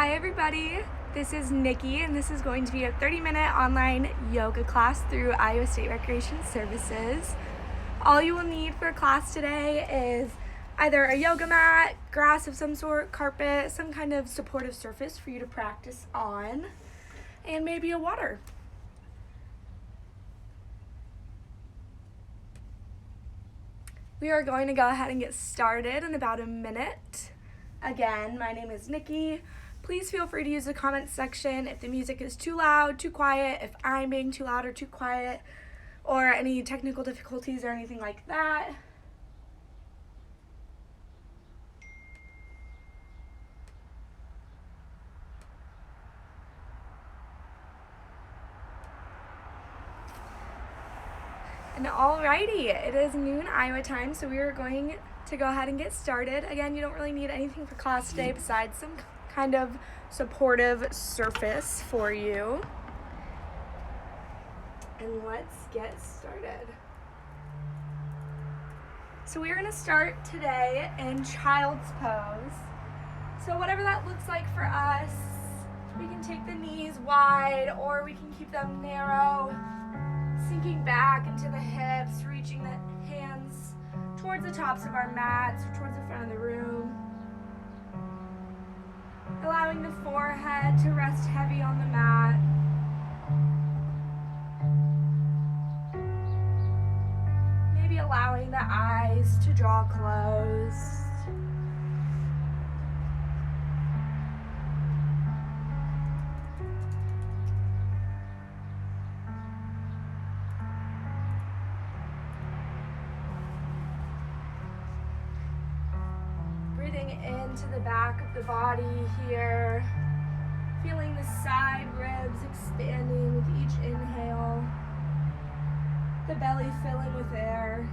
Hi everybody, this is Nikki and this is going to be a 30-minute online yoga class through Iowa State Recreation Services. All you will need for class today is either a yoga mat, grass of some sort, carpet, some kind of supportive surface for you to practice on, and maybe a water. We are going to go ahead and get started in about a minute. Again, my name is Nikki. Please feel free to use the comments section if the music is too loud, too quiet, if I'm being too loud or too quiet, or any technical difficulties or anything like that. And alrighty, it is noon Iowa time, so we are going to go ahead and get started. Again, you don't really need anything for class today besides some kind of supportive surface for you. And let's get started. So we're going to start today in child's pose. So whatever that looks like for us, we can take the knees wide or we can keep them narrow, sinking back into the hips, reaching the hands towards the tops of our mats or towards the front of the room. Allowing the forehead to rest heavy on the mat. Maybe allowing the eyes to draw closed. Breathing into the back of the body here, feeling the side ribs expanding with each inhale, the belly filling with air.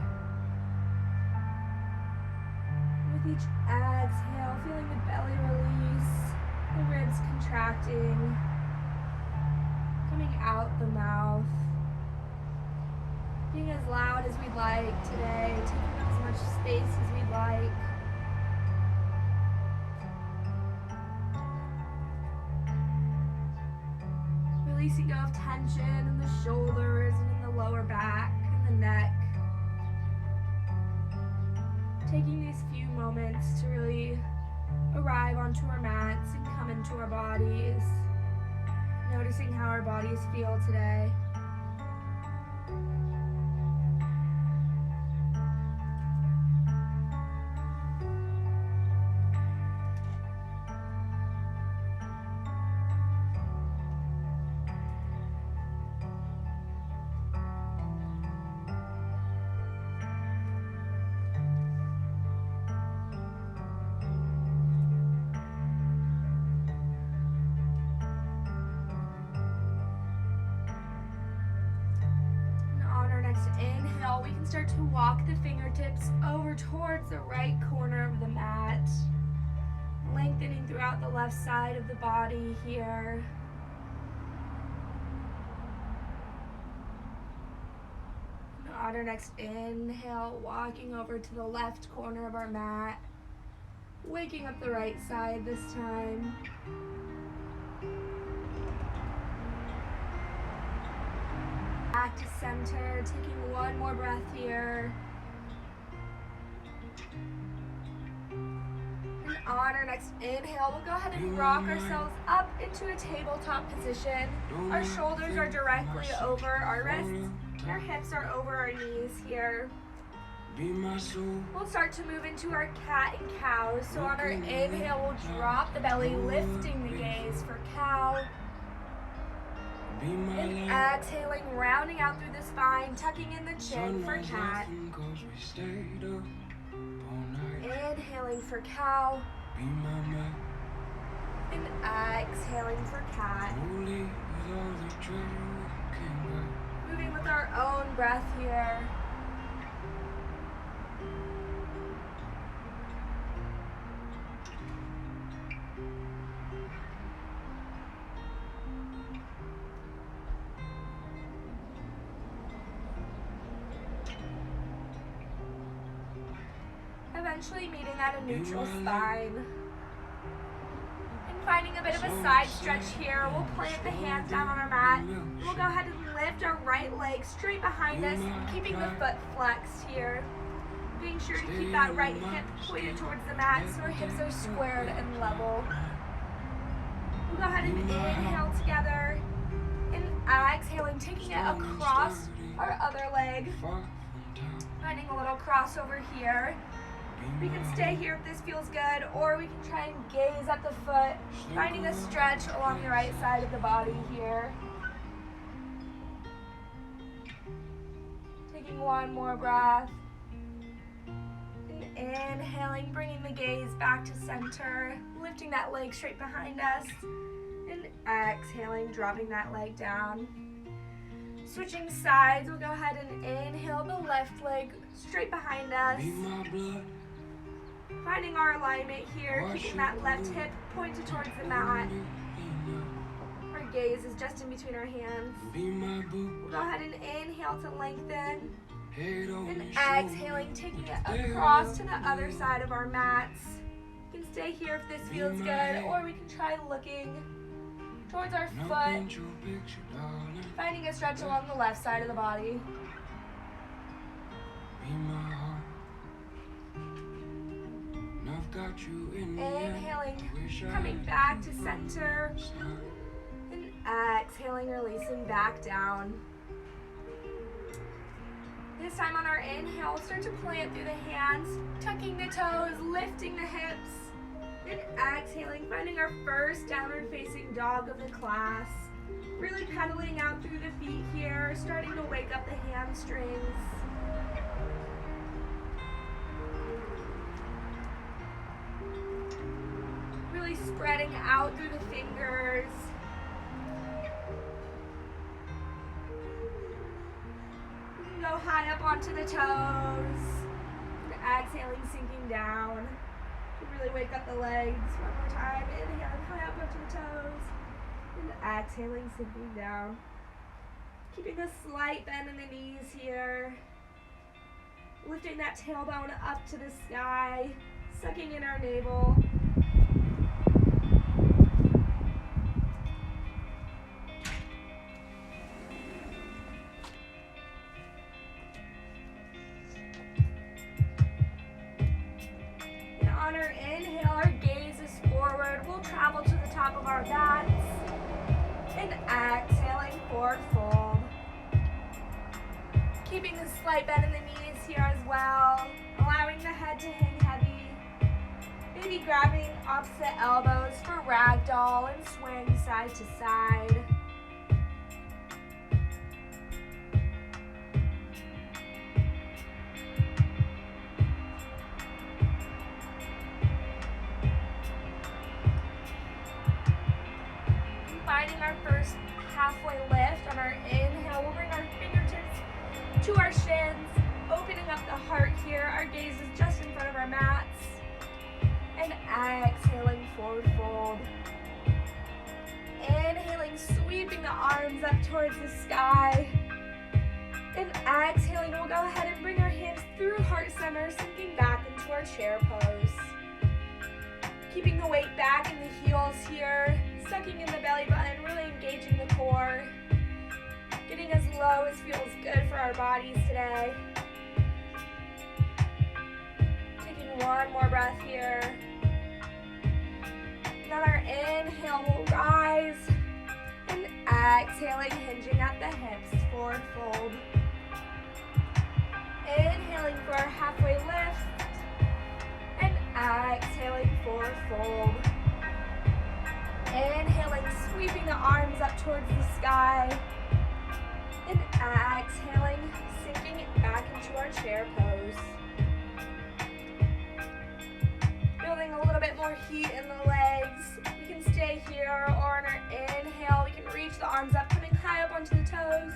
With each exhale, feeling the belly release, the ribs contracting, coming out the mouth. Being as loud as we'd like today, taking up as much space as we'd like. Releasing go of tension in the shoulders and in the lower back and the neck. Taking these few moments to really arrive onto our mats and come into our bodies. Noticing how our bodies feel today. Inhale, we can start to walk the fingertips over towards the right corner of the mat, lengthening throughout the left side of the body here. And on our next inhale, walking over to the left corner of our mat, waking up the right side this time. Back to center, taking one more breath here. And on our next inhale, we'll go ahead and rock ourselves up into a tabletop position. Our shoulders are directly over our wrists, and our hips are over our knees here. We'll start to move into our cat and cow. So on our inhale, we'll drop the belly, lifting the gaze for cow. And exhaling, rounding out through the spine, tucking in the chin for cat. Inhaling for cow. And exhaling for cat. Moving with our own breath here. Eventually meeting at a neutral spine. And finding a bit bit of a side stretch here. We'll plant the hands down on our mat. We'll go ahead and lift our right leg straight behind us, keeping the foot flexed here. Being sure to keep that right hip pointed towards the mat so our hips are squared and level. We'll go ahead and inhale together. And exhaling, taking it across our other leg. Finding a little crossover here. We can stay here if this feels good, or we can try and gaze at the foot, finding a stretch along the right side of the body here. Taking one more breath. And inhaling, bringing the gaze back to center, lifting that leg straight behind us. And exhaling, dropping that leg down. Switching sides, we'll go ahead and inhale the left leg straight behind us. Finding our alignment here, keeping that left hip pointed towards the mat. Our gaze is just in between our hands. We'll go ahead and inhale to lengthen. And exhaling, taking it across to the other side of our mats. You can stay here if this feels good, or we can try looking towards our foot, finding a stretch along the left side of the body. Inhaling, coming back to center, and exhaling, releasing back down. This time on our inhale, start to plant through the hands, tucking the toes, lifting the hips, and exhaling, finding our first downward facing dog of the class. Really pedaling out through the feet here, starting to wake up the hamstrings. Really spreading out through the fingers. You can go high up onto the toes. And exhaling, sinking down. Really wake up the legs. One more time. Inhaling high up onto the toes. And exhaling, sinking down. Keeping a slight bend in the knees here. Lifting that tailbone up to the sky. Sucking in our navel. On our inhale, our gaze is forward. We'll travel to the top of our backs. And exhaling, forward fold. Keeping a slight bend in the knees here as well. Allowing the head to hang heavy. Maybe grabbing opposite elbows for ragdoll and swing side to side. Finding our first halfway lift on our inhale, we'll bring our fingertips to our shins, opening up the heart here. Our gaze is just in front of our mats. And exhaling, forward fold. Inhaling, sweeping the arms up towards the sky. And exhaling, we'll go ahead and bring our hands through heart center, sinking back into our chair pose. Keeping the weight back in the heels here. Sucking in the belly button, really engaging the core. Getting as low as feels good for our bodies today. Taking one more breath here. And on our inhale, we'll rise. And exhaling, hinging at the hips, forward fold. Inhaling for our halfway lift. And exhaling, forward fold. Inhaling, sweeping the arms up towards the sky. And exhaling, sinking it back into our chair pose. Building a little bit more heat in the legs. We can stay here, or on our inhale, we can reach the arms up, coming high up onto the toes.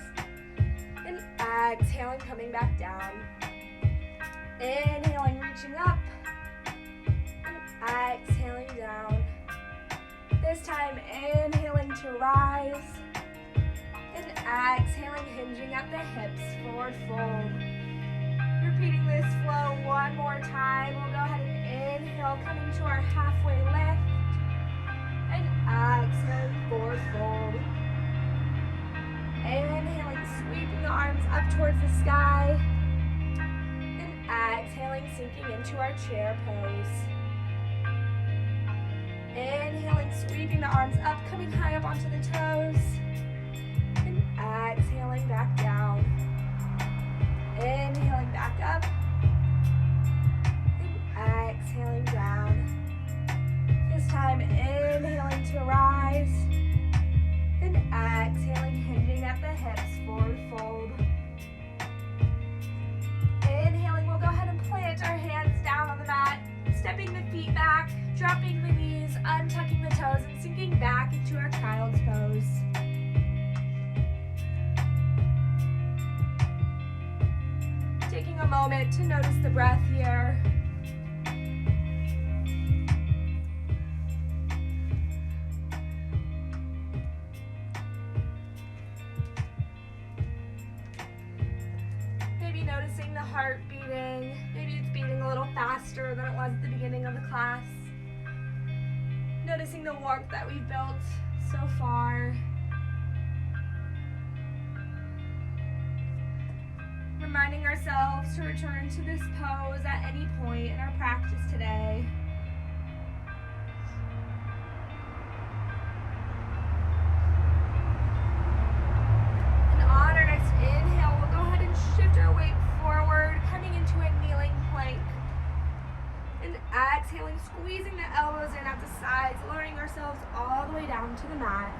And exhaling, coming back down. Inhaling, reaching up. And exhaling down. This time, inhaling to rise, and exhaling, hinging at the hips, forward fold. Repeating this flow one more time. We'll go ahead and inhale, coming to our halfway lift, and up towards the sky. And exhaling, sinking into our chair pose. Inhaling, sweeping the arms up, coming high up onto the toes. And exhaling back down. Inhaling back up. And exhaling down. This time, inhaling to rise. And exhaling, hinging at the hips, forward fold. Inhaling, we'll go ahead and plant our hands down on the mat, stepping the feet back, dropping the knees, untucking the toes, and sinking back into our child's pose. Taking a moment to notice the breath here. Noticing the heart beating. Maybe it's beating a little faster than it was at the beginning of the class. Noticing the warmth that we've built so far. Reminding ourselves to return to this pose at any point in our practice today. Shift our weight forward, coming into a kneeling plank. And exhaling, squeezing the elbows in at the sides, lowering ourselves all the way down to the mat.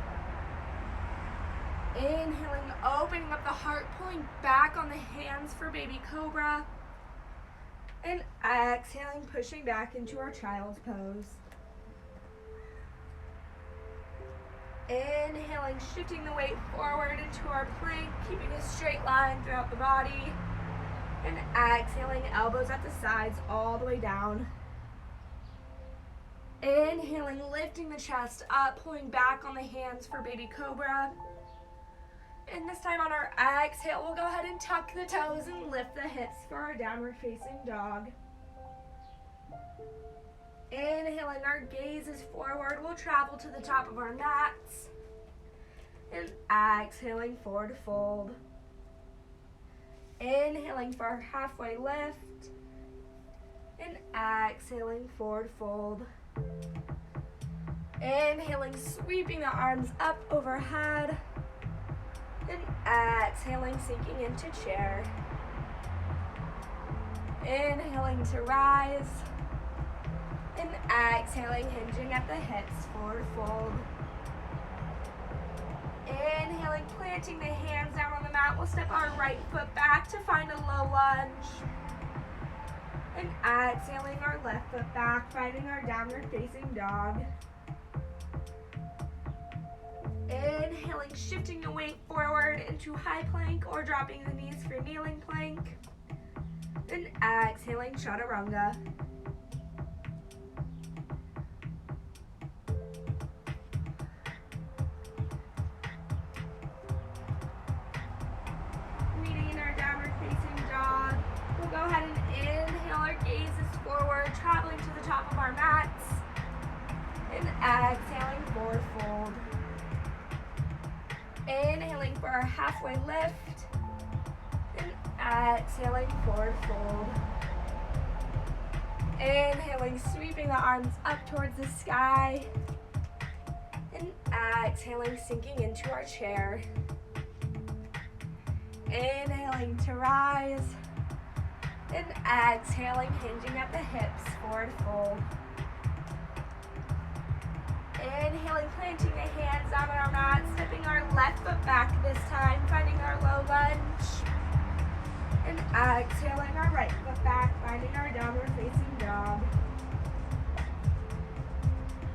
Inhaling, opening up the heart, pulling back on the hands for baby cobra. And exhaling, pushing back into our child's pose. Inhaling, shifting the weight forward into our plank, keeping a straight line throughout the body. And exhaling, elbows at the sides all the way down. Inhaling, lifting the chest up, pulling back on the hands for baby cobra. And this time on our exhale, we'll go ahead and tuck the toes and lift the hips for our downward facing dog. Inhaling, our gaze is forward. We'll travel to the top of our mats. And exhaling, forward fold. Inhaling for our halfway lift. And exhaling, forward fold. Inhaling, sweeping the arms up overhead. And exhaling, sinking into chair. Inhaling to rise. And exhaling, hinging at the hips, forward fold. Inhaling, planting the hands down on the mat. We'll step our right foot back to find a low lunge. And exhaling our left foot back, finding our downward facing dog. Inhaling, shifting the weight forward into high plank or dropping the knees for kneeling plank. And exhaling, chaturanga. Go ahead and inhale, our gaze is forward, traveling to the top of our mats. And exhaling, forward fold. Inhaling for our halfway lift. And exhaling, forward fold. Inhaling, sweeping the arms up towards the sky. And exhaling, sinking into our chair. Inhaling to rise. And exhaling, hinging at the hips, forward fold. Inhaling, planting the hands down on our mat, stepping our left foot back this time, finding our low lunge. And exhaling our right foot back, finding our downward facing dog.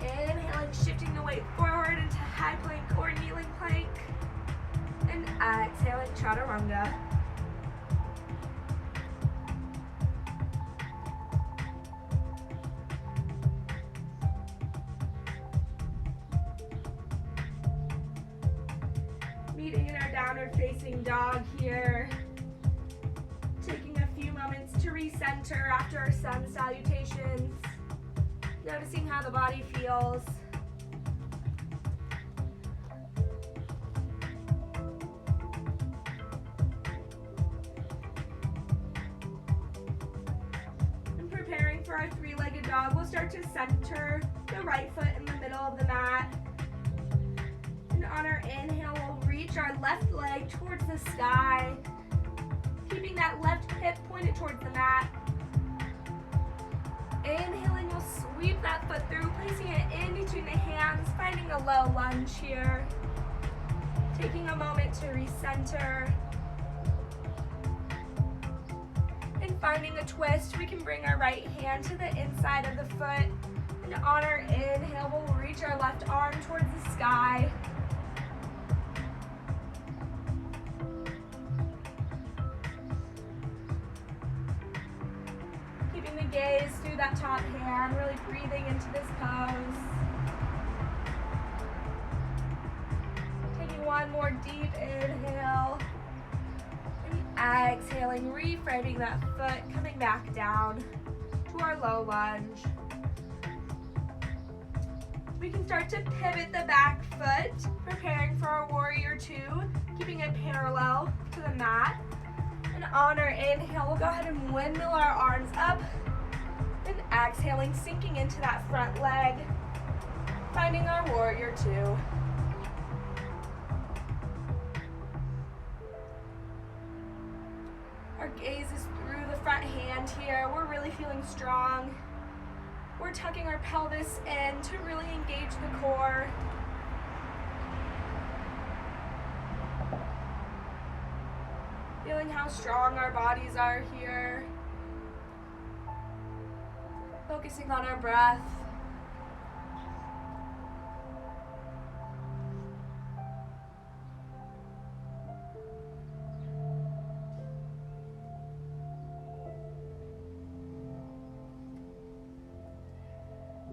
Inhaling, shifting the weight forward into high plank or kneeling plank. And exhaling, chaturanga. Meeting in our downward facing dog here. Taking a few moments to recenter after our sun salutations. Noticing how the body feels. start to center the right foot in the middle of the mat. And on our inhale, we'll reach our left leg towards the sky, keeping that left hip pointed towards the mat. Inhaling, we'll sweep that foot through, placing it in between the hands, finding a low lunge here. Taking a moment to recenter. And finding a twist, we can bring our right hand to the inside of the foot. And on our inhale, we'll reach our left arm towards the sky. Keeping the gaze through that top hand, really breathing into this pose. Taking one more deep inhale. And exhaling, reframing that foot, coming back down to our low lunge. We can start to pivot the back foot, preparing for our warrior two, keeping it parallel to the mat. And on our inhale, we'll go ahead and windmill our arms up. And exhaling, sinking into that front leg, finding our warrior two. Our gaze is through the front hand here. We're really feeling strong. We're tucking our pelvis in to really engage the core. Feeling how strong our bodies are here. Focusing on our breath.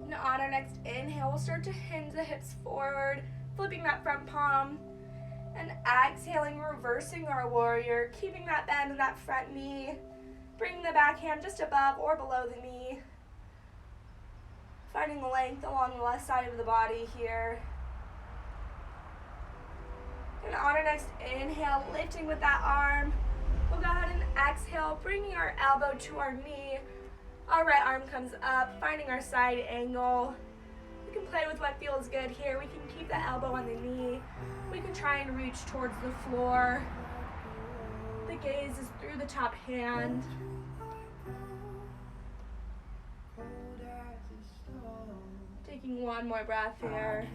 And on our next inhale, we'll start to hinge the hips forward, flipping that front palm, and exhaling, reversing our warrior, keeping that bend in that front knee, bringing the back hand just above or below the knee, finding the length along the left side of the body here. And on our next inhale, lifting with that arm, we'll go ahead and exhale, bringing our elbow to our knee. Our right arm comes up, finding our side angle. We can play with what feels good here. We can keep the elbow on the knee. We can try and reach towards the floor. The gaze is through the top hand. Taking one more breath here.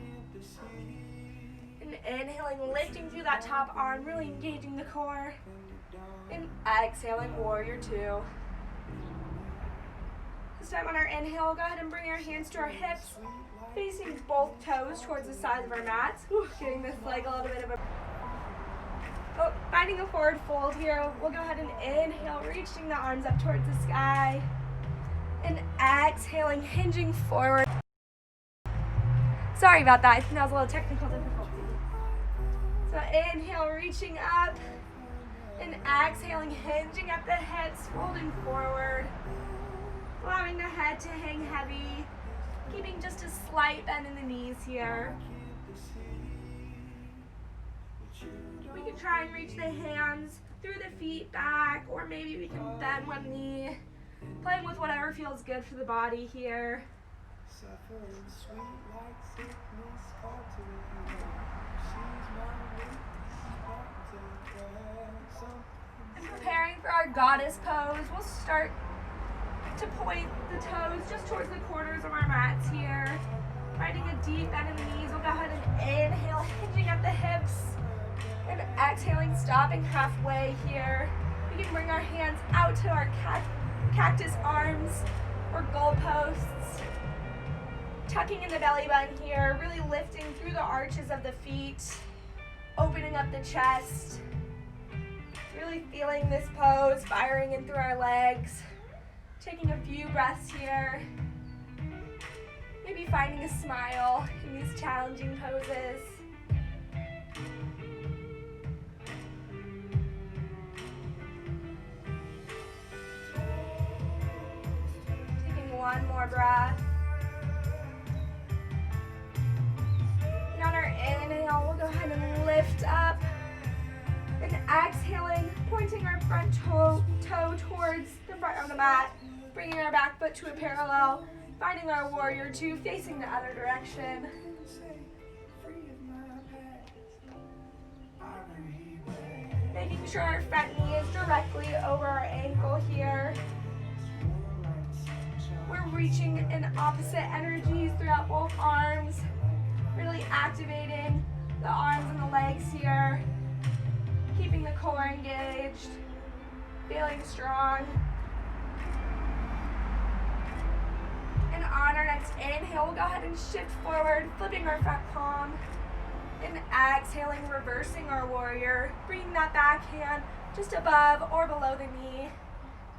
And inhaling, lifting through that top arm, really engaging the core. And exhaling, warrior two. This time on our inhale, we'll go ahead and bring our hands to our hips, facing both toes towards the sides of our mats. Giving this leg a little bit of a... finding a forward fold here. We'll go ahead and inhale, reaching the arms up towards the sky. And exhaling, hinging forward. Sorry about that, I think that was a little technical difficulty. So inhale, reaching up. And exhaling, hinging at the hips, folding forward. Allowing the head to hang heavy, keeping just a slight bend in the knees here. We can try and reach the hands through the feet back, or maybe we can bend one knee, playing with whatever feels good for the body here. And preparing for our goddess pose, we'll start to point the toes just towards the corners of our mats here. Finding a deep bend in the knees. We'll go ahead and inhale, hinging at the hips. And exhaling, stopping halfway here. We can bring our hands out to our cactus arms or goalposts. Tucking in the belly button here, really lifting through the arches of the feet. Opening up the chest. Really feeling this pose, firing in through our legs. Taking a few breaths here. Maybe finding a smile in these challenging poses. Taking one more breath. And on our inhale, we'll go ahead and lift up. And exhaling, pointing our front toe towards the front of the mat. Bringing our back foot to a parallel, Finding our warrior two, facing the other direction. Making sure our front knee is directly over our ankle here. We're reaching in opposite energies throughout both arms, really activating the arms and the legs here, keeping the core engaged, feeling strong. And on our next inhale, we'll go ahead and shift forward, flipping our front palm. And exhaling, reversing our warrior, bringing that back hand just above or below the knee,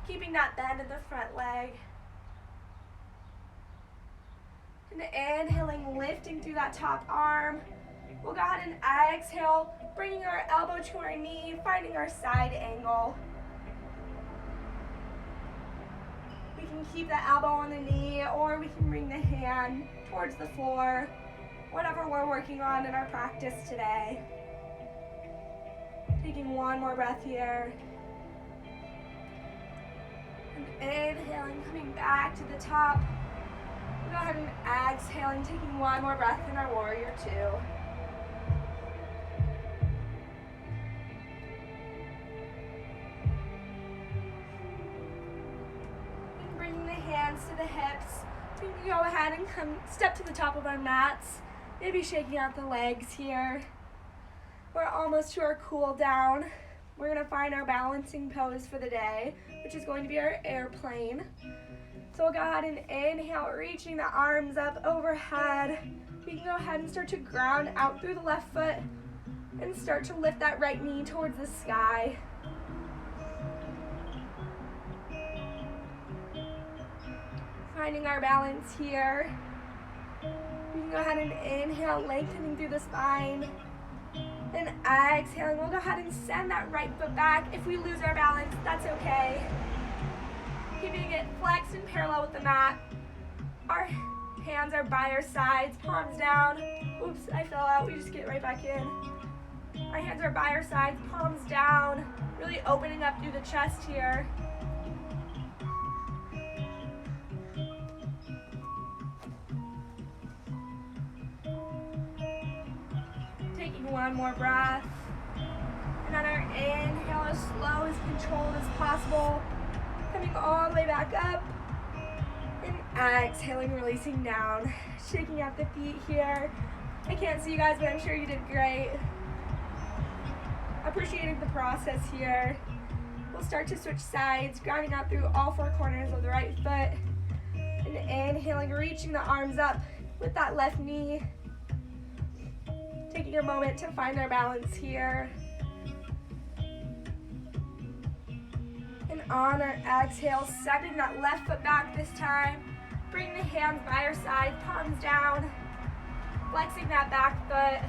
keeping that bend in the front leg. And inhaling, lifting through that top arm. We'll go ahead and exhale, bringing our elbow to our knee, finding our side angle. We can keep the elbow on the knee, or we can bring the hand towards the floor, whatever we're working on in our practice today. Taking one more breath here. And inhaling, coming back to the top. Go ahead and exhaling, taking one more breath in our warrior two. And bringing the hands to the hips. We can go ahead and come step to the top of our mats. Maybe shaking out the legs here. We're almost to our cool down. We're gonna find our balancing pose for the day, which is going to be our airplane. So we'll go ahead and inhale, reaching the arms up overhead. We can go ahead and start to ground out through the left foot and start to lift that right knee towards the sky. Finding our balance here. We can go ahead and inhale, lengthening through the spine. And exhaling, we'll go ahead and send that right foot back. If we lose our balance, that's okay. Keeping it flexed and parallel with the mat. Our hands are by our sides, palms down. Oops, I fell out, we just get right back in. Our hands are by our sides, palms down, really opening up through the chest here. Taking one more breath. And on our inhale, as slow as controlled as possible. Coming all the way back up. And exhaling, releasing down. Shaking out the feet here. I can't see you guys, but I'm sure you did great. Appreciating the process here. We'll start to switch sides, grounding out through all four corners of the right foot. And inhaling, reaching the arms up with that left knee. Taking a moment to find our balance here. And on our exhale, sending that left foot back this time. Bring the hands by our side, palms down. Flexing that back foot.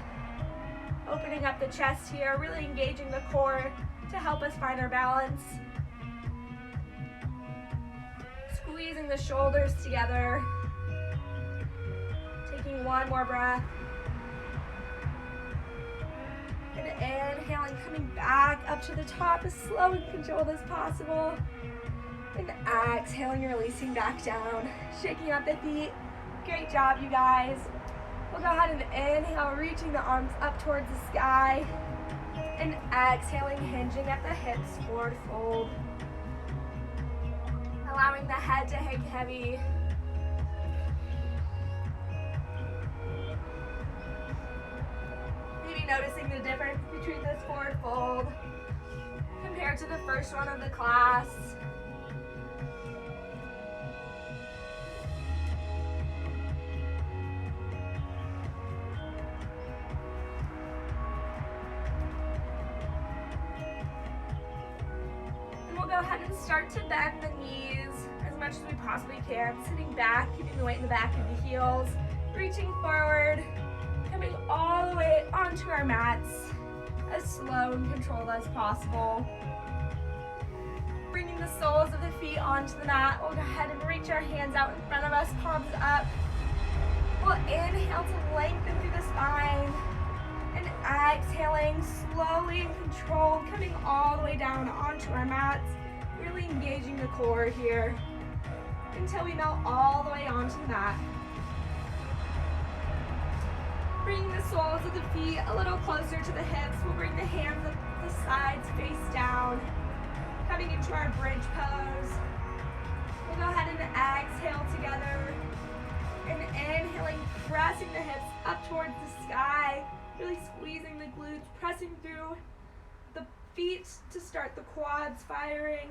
Opening up the chest here, really engaging the core to help us find our balance. Squeezing the shoulders together. Taking one more breath. And inhaling, coming back up to the top as slow and controlled as possible. And exhaling, releasing back down. Shaking out the feet. Great job, you guys. We'll go ahead and inhale, reaching the arms up towards the sky. And exhaling, hinging at the hips, forward fold. Allowing the head to hang heavy. Maybe noticing the difference between this forward fold compared to the first one of the class. Go ahead and start to bend the knees as much as we possibly can, sitting back, keeping the weight in the back of the heels, reaching forward, coming all the way onto our mats as slow and controlled as possible. Bringing the soles of the feet onto the mat, we'll go ahead and reach our hands out in front of us, palms up. We'll inhale to lengthen through the spine. And exhaling, slowly and controlled, coming all the way down onto our mats, really engaging the core here. until we melt all the way onto the mat. Bringing the soles of the feet a little closer to the hips. We'll bring the hands up the sides, face down, coming into our bridge pose. We'll go ahead and exhale together. And inhaling, pressing the hips up towards the sky, really squeezing the glutes, pressing through the feet to start the quads firing.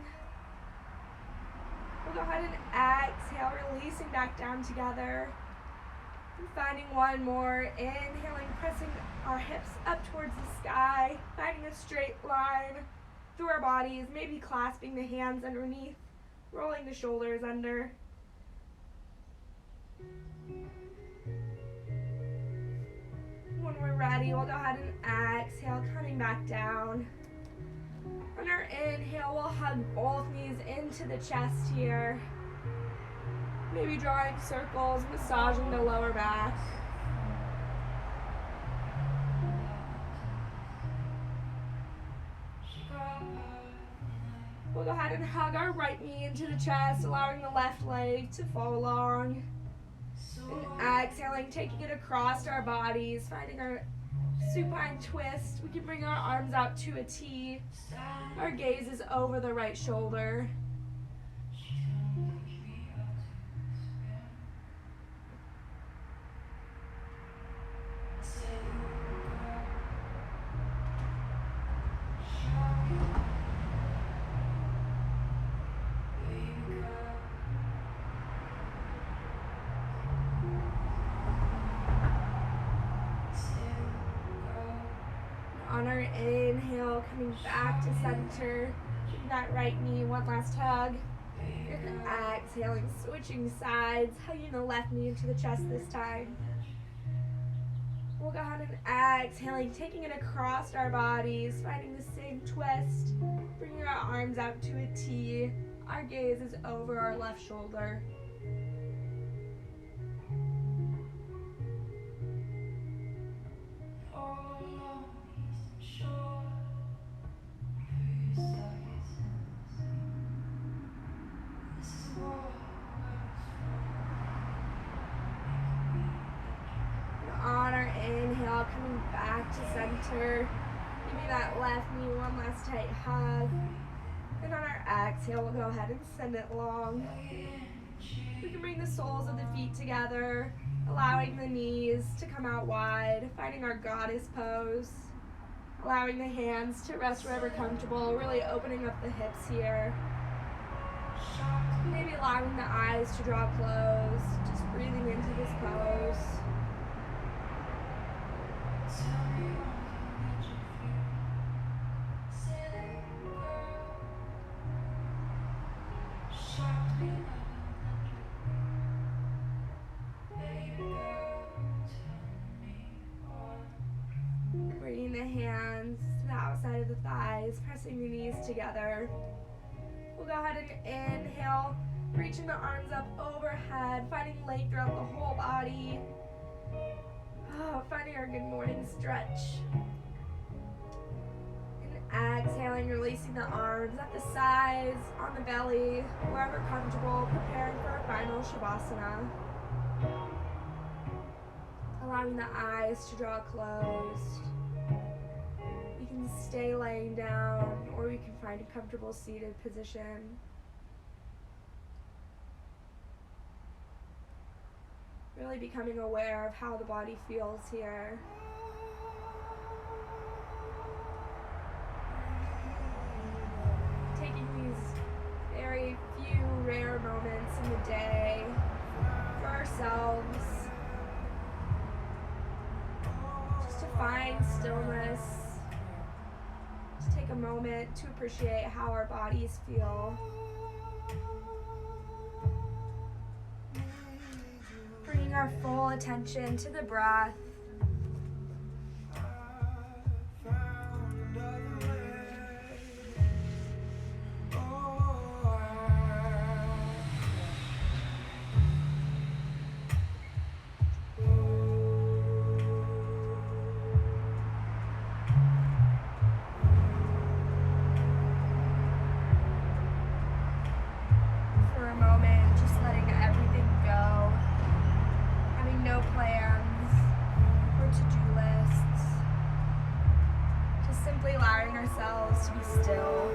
We'll go ahead and exhale, releasing back down together. And finding one more. Inhaling, pressing our hips up towards the sky, finding a straight line through our bodies, maybe clasping the hands underneath, rolling the shoulders under. When we're ready, we'll go ahead and exhale, coming back down. On our inhale, we'll hug both knees into the chest here. Maybe drawing circles, massaging the lower back. We'll go ahead and hug our right knee into the chest, allowing the left leg to fall along. And exhaling, taking it across our bodies, finding our supine twist. We can bring our arms out to a T. Our gaze is over the right shoulder. On our inhale, coming back to center, giving that right knee one last hug. And exhaling, switching sides, hugging the left knee into the chest this time. We'll go ahead and exhaling, taking it across our bodies, finding the same twist, bringing our arms out to a T. Our gaze is over our left shoulder. On our inhale, coming back to center, giving that left knee one last tight hug. And on our exhale, we'll go ahead and send it long. We can bring the soles of the feet together, allowing the knees to come out wide, finding our goddess pose, allowing the hands to rest wherever comfortable, really opening up the hips here. Maybe allowing the eyes to draw closed, just breathing into this pose. Bringing the hands to the outside of the thighs, pressing the knees together. We'll go ahead and inhale, reaching the arms up overhead, finding length throughout the whole body. Finding our good morning stretch. And exhaling, releasing the arms at the sides, on the belly, wherever comfortable, preparing for our final Shavasana. Allowing the eyes to draw closed. You can stay laying down, or you can find a comfortable seated position. Really becoming aware of how the body feels here. Taking these very few rare moments in the day for ourselves, just to find stillness, to take a moment to appreciate how our bodies feel. Bringing our full attention to the breath. For a moment, just letting ourselves to be still.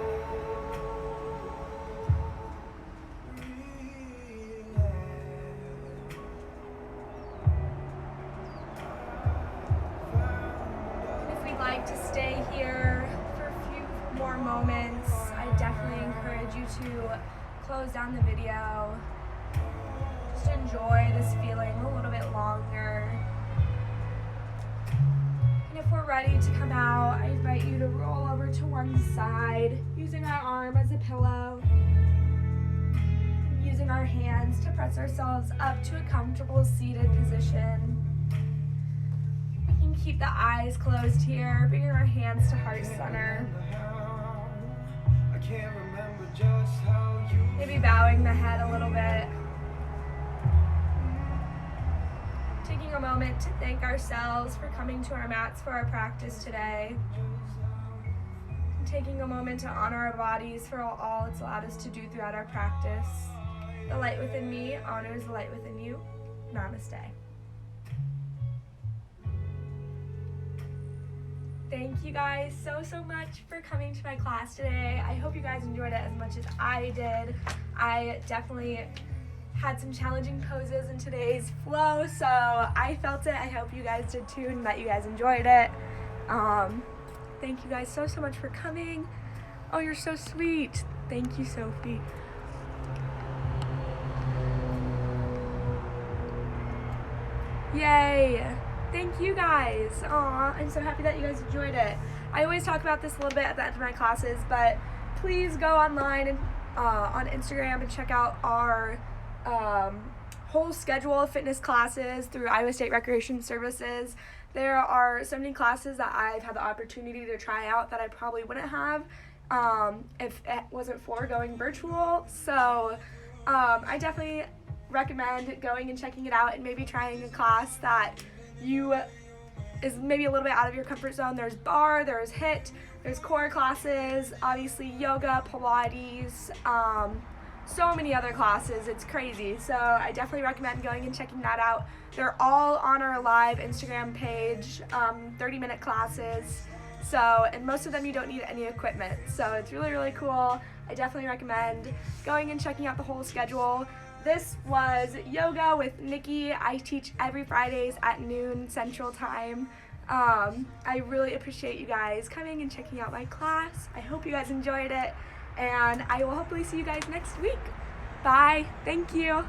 And if we'd like to stay here for a few more moments, I definitely encourage you to close down the video. Just enjoy this feeling a little bit longer. And if we're ready to come out, I invite you to roll over to one side, using our arm as a pillow, using our hands to press ourselves up to a comfortable seated position. We can keep the eyes closed here, bringing our hands to heart center. Maybe bowing the head a little bit. Taking a moment to thank ourselves for coming to our mats for our practice today. And taking a moment to honor our bodies for all it's allowed us to do throughout our practice. The light within me honors the light within you. Namaste. Thank you guys so much for coming to my class today. I hope you guys enjoyed it as much as I did. I definitely had some challenging poses in today's flow, so I felt it. I hope you guys did too, and that you guys enjoyed it. Thank you guys so much for coming. Oh, you're so sweet. Thank you, Sophie. Yay. Thank you guys. Aw, I'm so happy that you guys enjoyed it. I always talk about this a little bit at the end of my classes, but please go online and on Instagram and check out our whole schedule of fitness classes through Iowa State Recreation Services. There are so many classes that I've had the opportunity to try out that I probably wouldn't have if it wasn't for going virtual. So I definitely recommend going and checking it out and maybe trying a class that is maybe a little bit out of your comfort zone. There's bar, there's HIIT, there's core classes, obviously yoga, Pilates, so many other classes. It's crazy. So I definitely recommend going and checking that out. They're all on our live Instagram page, 30-minute classes. So, and most of them you don't need any equipment. So it's really cool. I definitely recommend going and checking out the whole schedule. This was yoga with Nikki. I teach every Fridays at noon Central Time. I really appreciate you guys coming and checking out my class. I hope you guys enjoyed it, and I will hopefully see you guys next week. Bye. Thank you.